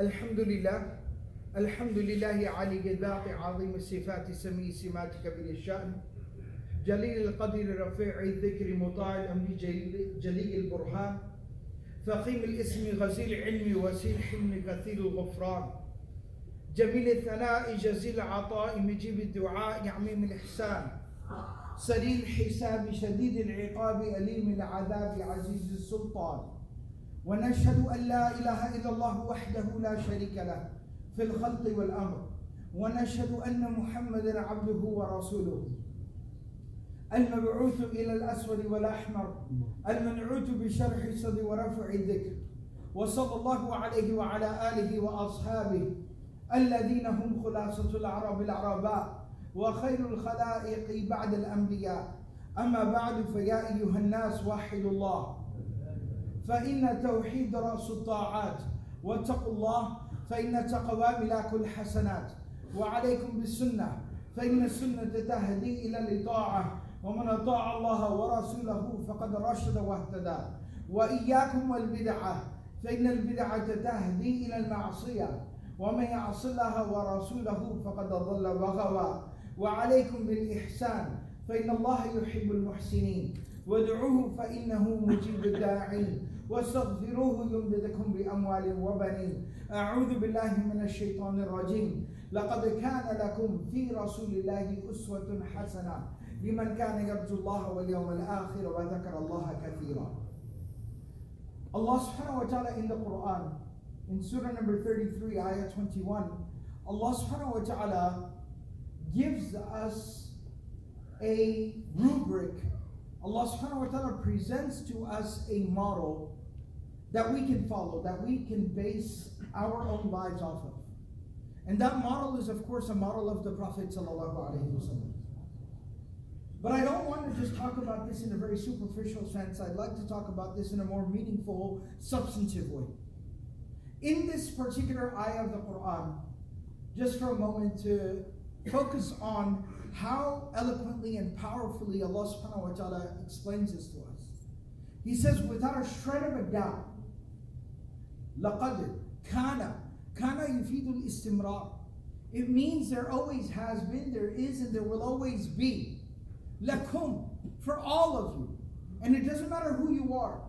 الحمد لله الحمد لله علي الذات عظيم الصفات سمي سمات كبير الشأن جليل القدر رفيع الذكر مطاع الأمر جليل البرهان فخيم الاسم غزير العلم وسيل حلم كثير الغفران جميل الثناء جزيل العطاء مجيب الدعاء عميم الإحسان سريع الحساب شديد العقاب أليم العذاب عزيز السلطان ونشهد أن لا إله إلا الله وحده لا شريك له في الخلق والأمر ونشهد أن محمدا عبده ورسوله المبعوث إلى الأسود والأحمر المنعوت بشرح الصدر ورفع الذكر وصلى الله عليه وعلى آله وأصحابه الذين هم خلاصة العرب العرباء وخير الخلائق بعد الأنبياء أما بعد فيا أيها الناس وحدوا الله فإن توحيد رأس الطاعات واتقوا الله فإن تقوى ملاك الحسنات وعليكم بالسنة فإن السنة تهدي إلى الإطاعة ومن أطاع الله ورسوله فقد رشد واهتدى وإياكم والبدعة فإن البدعة تهدي إلى المعصية ومن يعص الله ورسوله فقد ضل وغوى وعليكم بالإحسان فإن الله يحب المحسنين وادعوه فإنه مجيب الداعين واستغفروه يمددكم بأموال وبنين أعوذ بالله من الشيطان الرجيم لقد كان لكم في رسول الله أسوة حسنة لمن كان يرجو الله واليوم الآخر وذكر الله كثيرا. Allah subhanahu wa ta'ala in the Quran, in Surah number 33, ayah 21, Allah subhanahu wa ta'ala gives us a rubric. Allah subhanahu wa ta'ala presents to us a model that we can follow, that we can base our own lives off of. And that model is, of course, a model of the Prophet sallallahu alaihi wasallam. But I don't want to just talk about this in a very superficial sense. I'd like to talk about this in a more meaningful, substantive way. In this particular ayah of the Quran, just for a moment to focus on how eloquently and powerfully Allah subhanahu wa ta'ala explains this to us. He says, without a shred of a doubt, لَقَدْ كَانَ يُفِيدُ الْإِسْتِمْرَارِ. It means there always has been, there is, and there will always be. لَكُمْ, for all of you. And it doesn't matter who you are,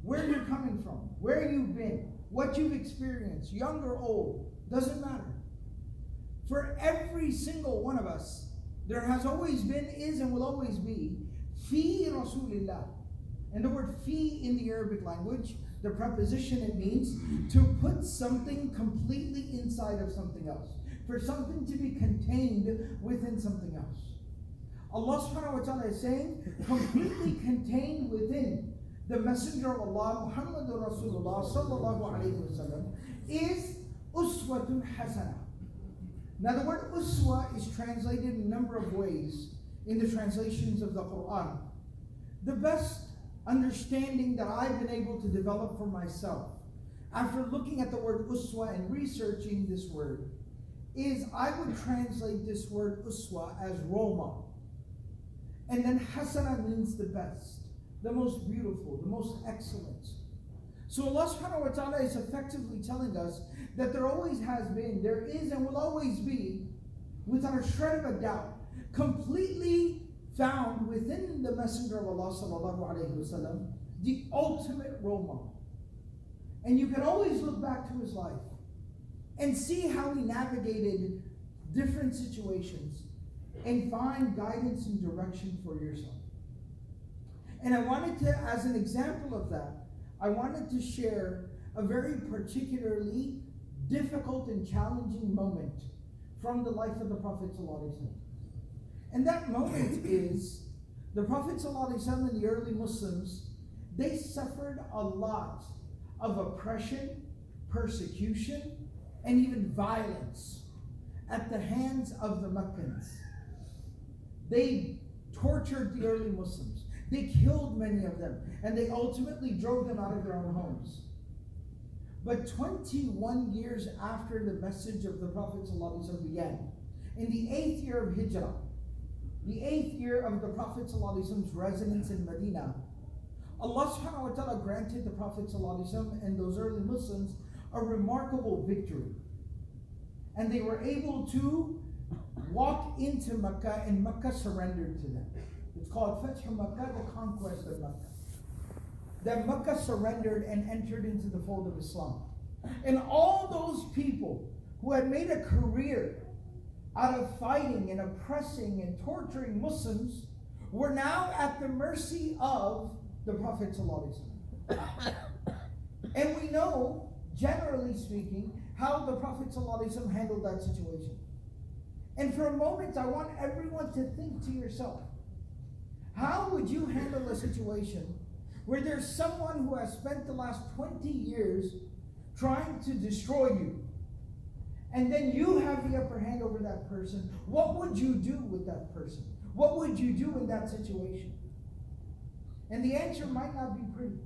where you're coming from, where you've been, what you've experienced, young or old, doesn't matter. For every single one of us, there has always been, is, and will always be fi Rasulillah. And the word fi in the Arabic language, the preposition, it means to put something completely inside of something else. For something to be contained within something else. Allah subhanahu wa ta'ala is saying, completely contained within the Messenger of Allah, Muhammadur Rasulullah sallallahu alayhi wa sallam, is uswatun hasana. Now the word uswa is translated in a number of ways in the translations of the Quran. The best understanding that I've been able to develop for myself after looking at the word uswa and researching this word is I would translate this word uswa as role model. And then hasana means the best, the most beautiful, the most excellent. So Allah subhanahu wa ta'ala is effectively telling us that there always has been, there is, and will always be, without a shred of a doubt, completely found within the Messenger of Allah sallallahu alayhi wa sallam, the ultimate role model. And you can always look back to his life and see how he navigated different situations and find guidance and direction for yourself. And I wanted to, as an example of that, I wanted to share a very particularly difficult and challenging moment from the life of the Prophet ﷺ. And that moment is the Prophet ﷺ and the early Muslims, they suffered a lot of oppression, persecution, and even violence at the hands of the Meccans. They tortured the early Muslims. They killed many of them, and they ultimately drove them out of their own homes. But 21 years after the message of the Prophet ﷺ began, in the 8th year of Hijrah, the 8th year of the Prophet ﷺ's residence in Medina, Allah subhanahu wa ta'ala granted the Prophet ﷺ and those early Muslims a remarkable victory. And they were able to walk into Mecca, and Mecca surrendered to them. It's called Fath Makkah, the conquest of Mecca. That Mecca surrendered and entered into the fold of Islam. And all those people who had made a career out of fighting and oppressing and torturing Muslims were now at the mercy of the Prophet ﷺ. And we know, generally speaking, how the Prophet ﷺ handled that situation. And for a moment, I want everyone to think to yourself, how would you handle a situation where there's someone who has spent the last 20 years trying to destroy you, and then you have the upper hand over that person? What would you do with that person? What would you do in that situation? And the answer might not be pretty.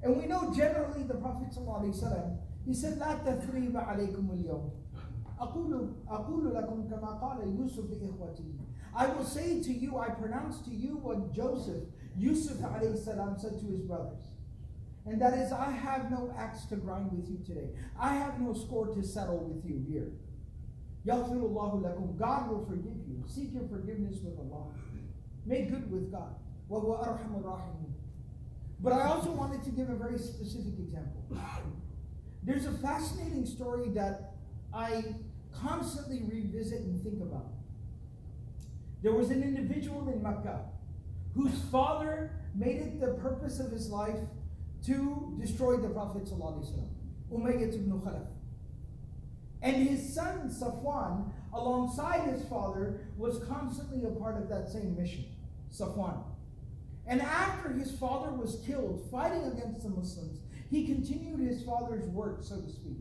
And we know generally the Prophet ﷺ, he said, لا تثريب عليكم اليوم. أقول لكم كما قال يوسف لإخوته. I will say to you, I pronounce to you what Yusuf alayhi salam said to his brothers. And that is, I have no axe to grind with you today. I have no score to settle with you here. يغفر الله لكم. God will forgive you. Seek your forgiveness with Allah. Make good with God. وهو أرحم الراحمين. But I also wanted to give a very specific example. There's a fascinating story that I constantly revisit and think about. There was an individual in Mecca whose father made it the purpose of his life to destroy the Prophet ﷺ, Umayyah ibn Khalaf. And his son Safwan, alongside his father, was constantly a part of that same mission, Safwan. And after his father was killed fighting against the Muslims, he continued his father's work, so to speak.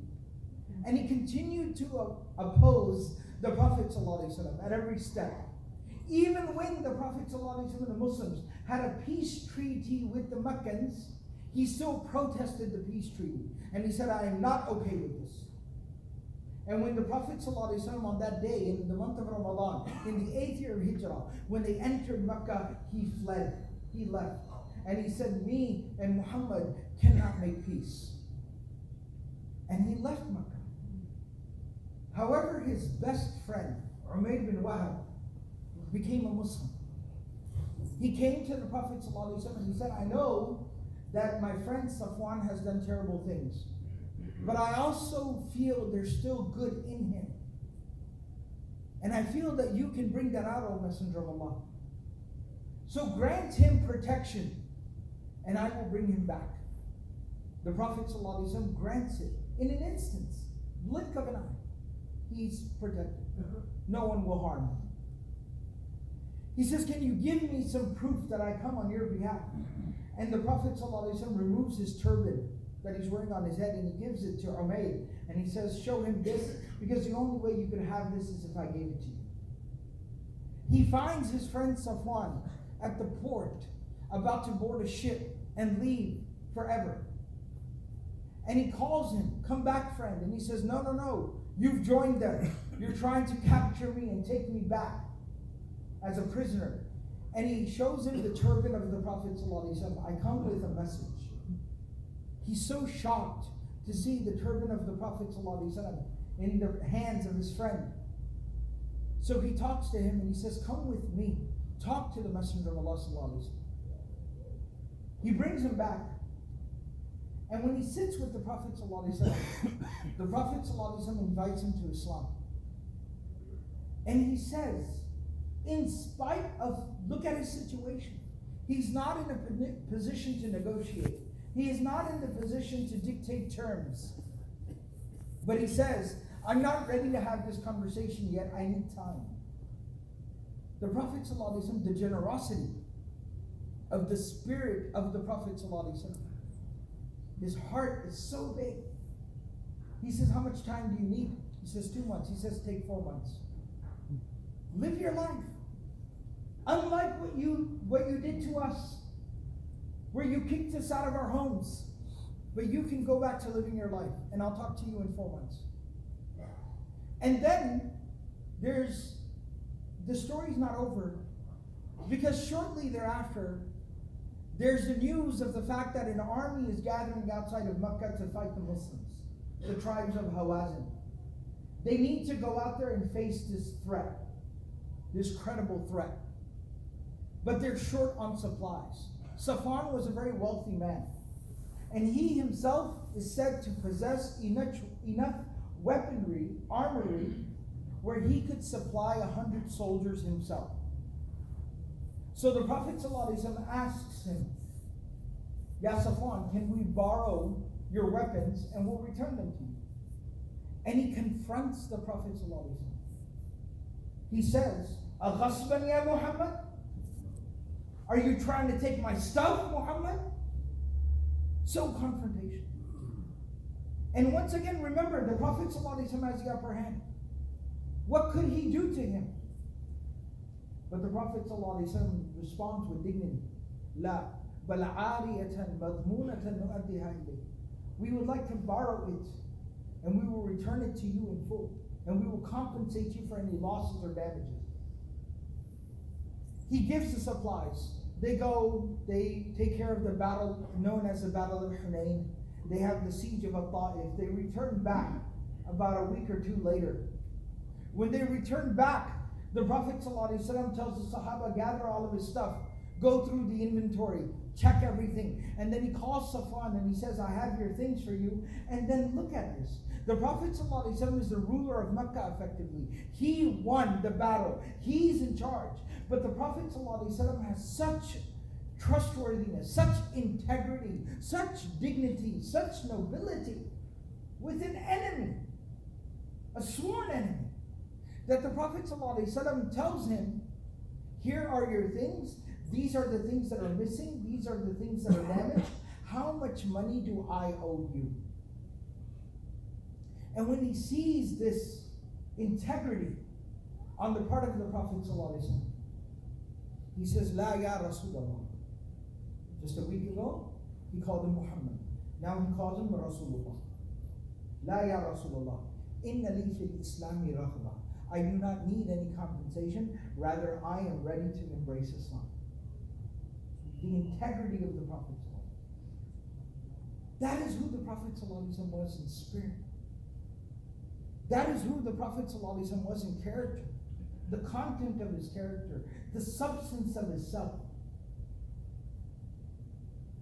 And he continued to oppose the Prophet ﷺ at every step. Even when the Prophet ﷺ and the Muslims had a peace treaty with the Meccans, he still protested the peace treaty. And he said, I am not okay with this. And when the Prophet ﷺ on that day, in the month of Ramadan, in the 8th year of Hijrah, when they entered Mecca, he fled. He left. And he said, me and Muhammad cannot make peace. And he left Mecca. However, his best friend, Umayr bin Wahab, became a Muslim. He came to the Prophet ﷺ and he said, I know that my friend Safwan has done terrible things, but I also feel there's still good in him. And I feel that you can bring that out, O Messenger of Allah. So grant him protection, and I will bring him back. The Prophet ﷺ grants it in an instance, blink of an eye. He's protected. No one will harm him. He says, can you give me some proof that I come on your behalf? And the Prophet ﷺ removes his turban that he's wearing on his head and he gives it to Umayr. And he says, show him this, because the only way you could have this is if I gave it to you. He finds his friend Safwan at the port, about to board a ship and leave forever. And he calls him, come back, friend. And he says, no, no, no, you've joined them. You're trying to capture me and take me back as a prisoner. And he shows him the turban of the Prophet ﷺ. I come with a message. He's so shocked to see the turban of the Prophet ﷺ in the hands of his friend. So he talks to him and he says, come with me. Talk to the Messenger of Allah ﷺ. He brings him back. And when he sits with the Prophet ﷺ, the Prophet ﷺ invites him to Islam. And he says, in spite of, look at his situation. He's not in a position to negotiate. He is not in the position to dictate terms. But he says, I'm not ready to have this conversation yet. I need time. The Prophet ﷺ, the generosity of the spirit of the Prophet ﷺ, his heart is so big. He says, how much time do you need? He says, 2 months. He says, take 4 months. Live your life. Unlike what you did to us, where you kicked us out of our homes. But you can go back to living your life, and I'll talk to you in 4 months. And then the story's not over, because shortly thereafter, There's the news of the fact that an army is gathering outside of Mecca to fight the Muslims, the tribes of Hawazin. They need to go out there and face this threat, this credible threat. But they're short on supplies. Safwan was a very wealthy man, and he himself is said to possess enough weaponry, armory, where he could supply 100 soldiers himself. So the Prophet ﷺ asks him, Ya Safwan, can we borrow your weapons and we'll return them to you? And he confronts the Prophet ﷺ. He says, Aghasban ya Muhammad? Are you trying to take my stuff, Muhammad? So confrontation. And once again, remember, the Prophet ﷺ has the upper hand. What could he do to him? But the Prophet ﷺ responds with dignity. La, bal ariyatan madmunatan nu'addiha ilayk. We would like to borrow it, and we will return it to you in full, and we will compensate you for any losses or damages. He gives the supplies. They go, they take care of the battle known as the Battle of Hunayn. They have the siege of Ta'if. They return back about a week or two later. When they return back, the Prophet ﷺ tells the Sahaba, gather all of his stuff, go through the inventory, check everything. And then he calls Safwan and he says, I have your things for you. And then look at this. The Prophet ﷺ is the ruler of Mecca effectively. He won the battle. He's in charge. But the Prophet ﷺ has such trustworthiness, such integrity, such dignity, such nobility with an enemy, a sworn enemy, that the Prophet ﷺ tells him, here are your things, these are the things that are missing, these are the things that are damaged, how much money do I owe you? And when he sees this integrity on the part of the Prophet ﷺ, he says, La ya Rasulullah. Just a week ago, he called him Muhammad. Now he calls him Rasulullah. La ya Rasulullah. Inna li fil Islami raghba. I do not need any compensation. Rather, I am ready to embrace Islam. The integrity of the Prophet. That is who the Prophet was in spirit. That is who the Prophet was in character. The content of his character, the substance of his self.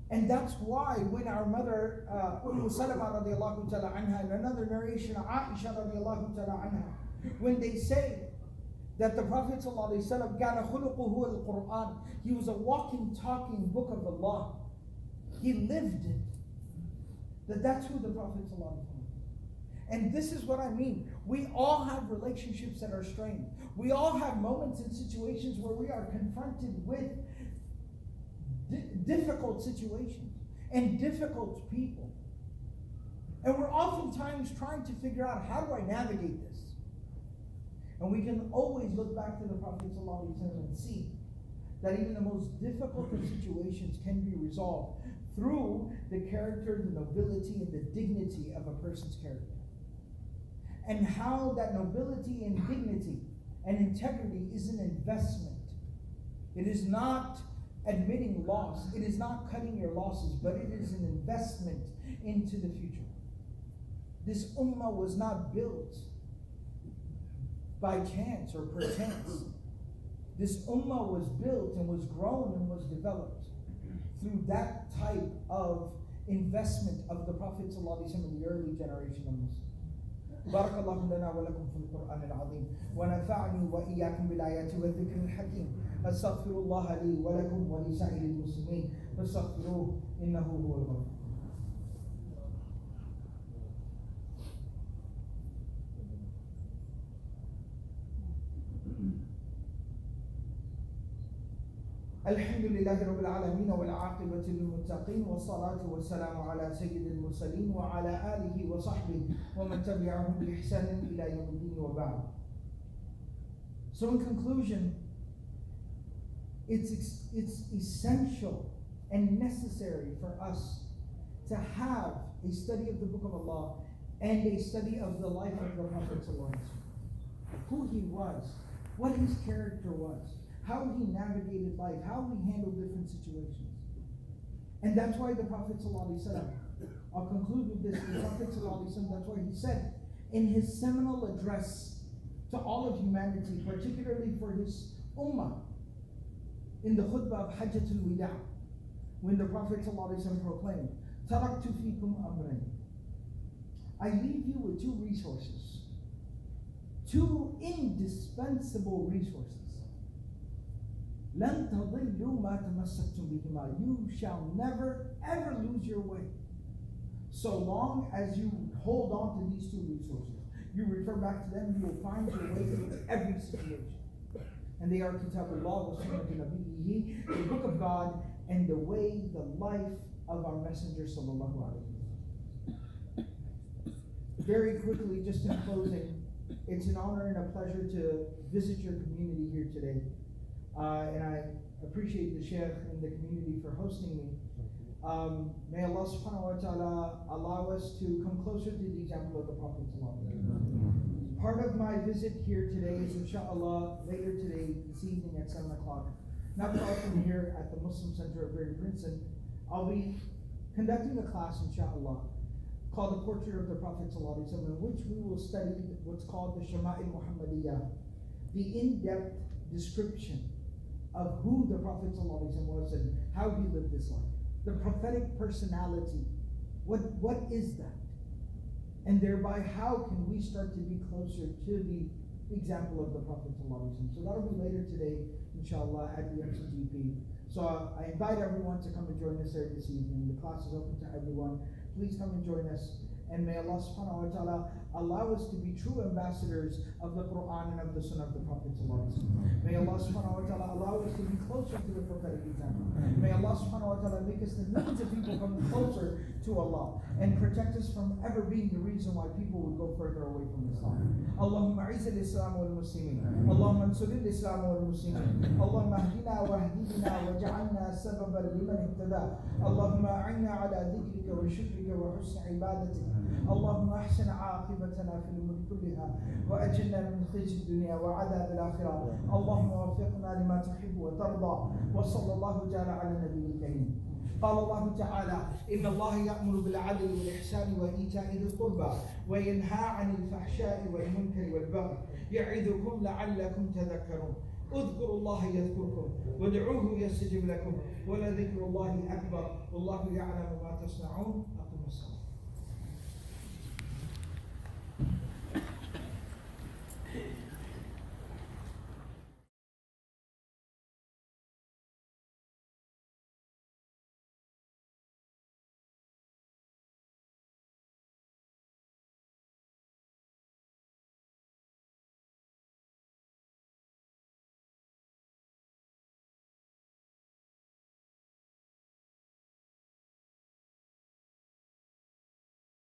And that's why when our mother, Salama radiallahu ta'ala anha, in another narration, Aisha radiallahu ta'ala anha, when they say that the Prophet ﷺ, كَانَ خُلُقُهُ الْقُرْآنِ, he was a walking, talking book of Allah. He lived it. That's who the Prophet ﷺ. And this is what I mean. We all have relationships that are strained. We all have moments and situations where we are confronted with difficult situations and difficult people. And we're oftentimes trying to figure out, how do I navigate this? And we can always look back to the Prophet ﷺ and see that even the most difficult of situations can be resolved through the character, the nobility, and the dignity of a person's character. And how that nobility and dignity and integrity is an investment. It is not admitting loss. It is not cutting your losses, but it is an investment into the future. This ummah was not built by chance or perchance. This ummah was built and was grown and was developed through that type of investment of the Prophet ﷺ in the early generation of Muslims. بارك الله لنا ولكم في القرآن العظيم ونفعني وإياكم بالآيات والذكر الحكيم أستغفر الله لي ولكم ولسائر المسلمين فاستغفروه إنه هو الغفور. الحمد لله رب العالمين والعاقبة للمتقين والصلاة والسلام على سيد المرسلين وعلى آله وصحبه ومن تبعهم بإحسان إلى يوم الدين وبعد. So in conclusion, it's essential and necessary for us to have a study of the Book of Allah and a study of the life of the Prophet ﷺ. Who he was, what his character was, how he navigated life, how he handled different situations. And that's why the Prophet ﷺ, I'll conclude with this, the Prophet ﷺ, that's why he said in his seminal address to all of humanity, particularly for his ummah, in the khutbah of Hajjatul Wida, when the Prophet ﷺ proclaimed, Taraktu fikum amrayn, I leave you with two resources, two indispensable resources. لَن تَضِلُّوا مَا تَمَسَّكْتُمْ بِهِمَا. You shall never ever lose your way, so long as you hold on to these two resources. You refer back to them, you will find your way through every situation. And they are Kitabullah wa Sunnatu Nabiyyihi, the book of God, and the way, the life of our Messenger sallallahu alaihi wasallam. Very quickly, just in closing, it's an honor and a pleasure to visit your community here today. And I appreciate the Shaykh and the community for hosting me. May Allah subhanahu wa ta'ala allow us to come closer to the example of the Prophet. Part of my visit here today is inshallah later today, this evening at 7 o'clock, not far from here at the Muslim Center of Greater Princeton. I'll be conducting a class inshallah called The Portrait of the Prophet ﷺ, in which we will study what's called the Shama'il Muhammadiyah, the in-depth description of who the Prophet ﷺ was and how he lived his life. The prophetic personality, what is that? And thereby, how can we start to be closer to the example of the Prophet ﷺ? So that'll be later today, inshallah, at the ISCJ-TV. So I invite everyone to come and join us there this evening. The class is open to everyone. Please come and join us. And may Allah subhanahu wa ta'ala allow us to be true ambassadors of the Quran and of the Sunnah of the Prophet ﷺ. May Allah subhanahu wa ta'ala allow us to be closer to the prophetic example. May Allah subhanahu wa ta'ala make us the millions of people coming closer to Allah and protect us from ever being the reason why people would go further away from Islam. Allahumma a'iz al-Islam wal-Muslimin. Allahumma ansur al-Islam wal-Muslimin. Allahumma ahdina wa ahdina wa ja'alna sababan liman ihtada. Allahumma a'inna ala dhikrika wa shukrika wa husni ibadatik. اللهم احسن عاقبتنا في الامور كلها واجلنا من خزي الدنيا وعذاب الاخره. اللهم وفقنا لما تحب وترضى. وصلى الله تعالى على النبي الكريم. قال الله تعالى: إن الله يأمر بالعدل والإحسان وإيتاء ذي القربى وينهى عن الفحشاء والمنكر والبغي يعظكم لعلكم تذكرون. اذكروا الله يذكركم وادعوه يستجب لكم ولذكر الله أكبر والله يعلم ما تصنعون. أقم الصلاة.